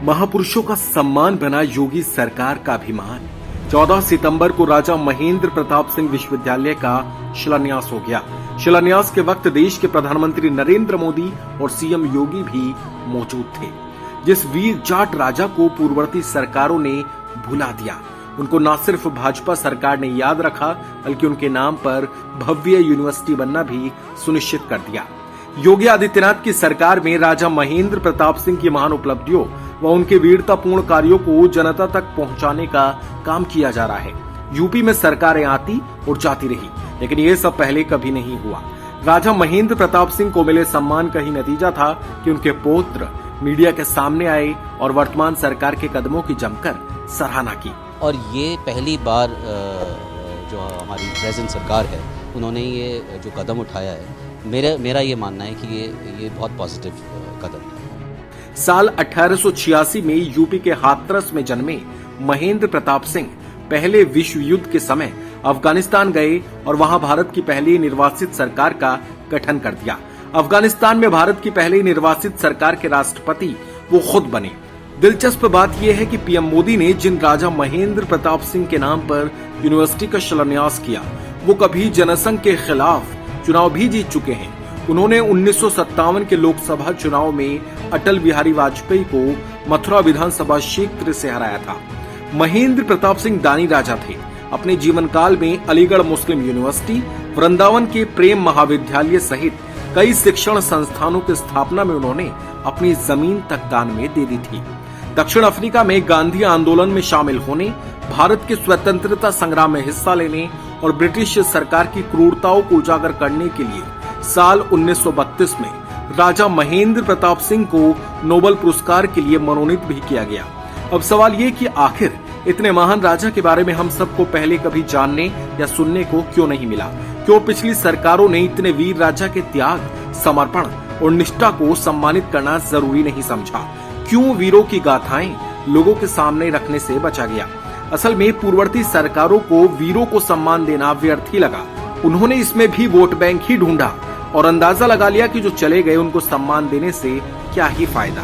महापुरुषों का सम्मान बना योगी सरकार का अभिमान। 14 सितंबर को राजा महेंद्र प्रताप सिंह विश्वविद्यालय का शिलान्यास हो गया। शिलान्यास के वक्त देश के प्रधानमंत्री नरेंद्र मोदी और सीएम योगी भी मौजूद थे। जिस वीर जाट राजा को पूर्ववर्ती सरकारों ने भुला दिया, उनको न सिर्फ भाजपा सरकार ने याद रखा, बल्कि उनके नाम पर भव्य यूनिवर्सिटी बनना भी सुनिश्चित कर दिया। योगी आदित्यनाथ की सरकार में राजा महेंद्र प्रताप सिंह की महान उपलब्धियों व उनके वीरतापूर्ण कार्यों को जनता तक पहुंचाने का काम किया जा रहा है। यूपी में सरकारें आती और जाती रही, लेकिन ये सब पहले कभी नहीं हुआ। राजा महेंद्र प्रताप सिंह को मिले सम्मान का ही नतीजा था कि उनके पौत्र मीडिया के सामने आए और वर्तमान सरकार के कदमों की जमकर सराहना की। और ये पहली बार जो हमारी प्रेजेंट सरकार है, उन्होंने ये जो कदम उठाया है, मेरा ये मानना है कि ये बहुत पॉजिटिव कदम है। साल 1886 में यूपी के हाथरस में जन्मे महेंद्र प्रताप सिंह पहले विश्व युद्ध के समय अफगानिस्तान गए और वहां भारत की पहली निर्वासित सरकार का गठन कर दिया। अफगानिस्तान में भारत की पहली निर्वासित सरकार के राष्ट्रपति वो खुद बने। दिलचस्प बात यह है कि पीएम मोदी ने जिन राजा महेंद्र प्रताप सिंह के नाम पर यूनिवर्सिटी का शिलान्यास किया, वो कभी जनसंघ के खिलाफ चुनाव भी जीत चुके हैं। उन्होंने 1957 के लोकसभा चुनाव में अटल बिहारी वाजपेयी को मथुरा विधानसभा क्षेत्र से हराया था। महेंद्र प्रताप सिंह दानी राजा थे। अपने जीवन काल में अलीगढ़ मुस्लिम यूनिवर्सिटी, वृंदावन के प्रेम महाविद्यालय सहित कई शिक्षण संस्थानों की स्थापना में उन्होंने अपनी जमीन तक दान में दे दी थी। दक्षिण अफ्रीका में गांधी आंदोलन में शामिल होने, भारत के स्वतंत्रता संग्राम में हिस्सा लेने और ब्रिटिश सरकार की क्रूरताओं को उजागर करने के लिए साल 1932 में राजा महेंद्र प्रताप सिंह को नोबेल पुरस्कार के लिए मनोनीत भी किया गया। अब सवाल ये कि आखिर इतने महान राजा के बारे में हम सबको पहले कभी जानने या सुनने को क्यों नहीं मिला? क्यों पिछली सरकारों ने इतने वीर राजा के त्याग, समर्पण और निष्ठा को सम्मानित करना जरूरी नहीं समझा? क्यों वीरों की गाथाएं लोगों के सामने रखने से बचा गया? असल में पूर्ववर्ती सरकारों को वीरों को सम्मान देना व्यर्थ ही लगा। उन्होंने इसमें भी वोट बैंक ही ढूंढा और अंदाजा लगा लिया कि जो चले गए उनको सम्मान देने से क्या ही फायदा।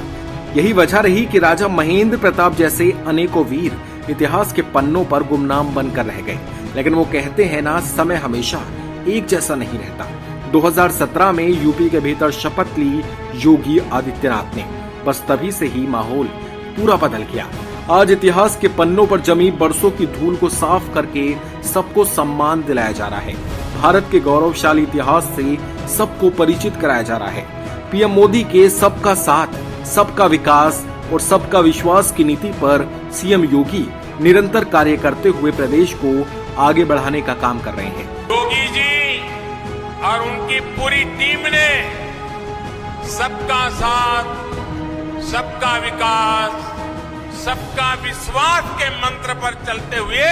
यही वजह रही कि राजा महेंद्र प्रताप जैसे अनेकों वीर इतिहास के पन्नों पर गुमनाम बनकर रह गए। लेकिन वो कहते हैं ना, समय हमेशा एक जैसा नहीं रहता। 2017 में यूपी के भीतर शपथ ली योगी आदित्यनाथ ने, बस तभी से ही माहौल पूरा बदल गया। आज इतिहास के पन्नों पर जमी बरसों की धूल को साफ करके सबको सम्मान दिलाया जा रहा है। भारत के गौरवशाली इतिहास से सबको परिचित कराया जा रहा है। पीएम मोदी के सबका साथ, सबका विकास और सबका विश्वास की नीति पर सीएम योगी निरंतर कार्य करते हुए प्रदेश को आगे बढ़ाने का काम कर रहे हैं। योगी जी और उनकी पूरी टीम ने सबका साथ, सबका विकास, सबका विश्वास के मंत्र पर चलते हुए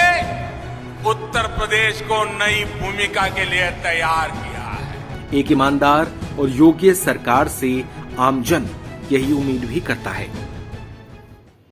उत्तर प्रदेश को नई भूमिका के लिए तैयार किया है। एक ईमानदार और योग्य सरकार से आमजन यही उम्मीद भी करता है।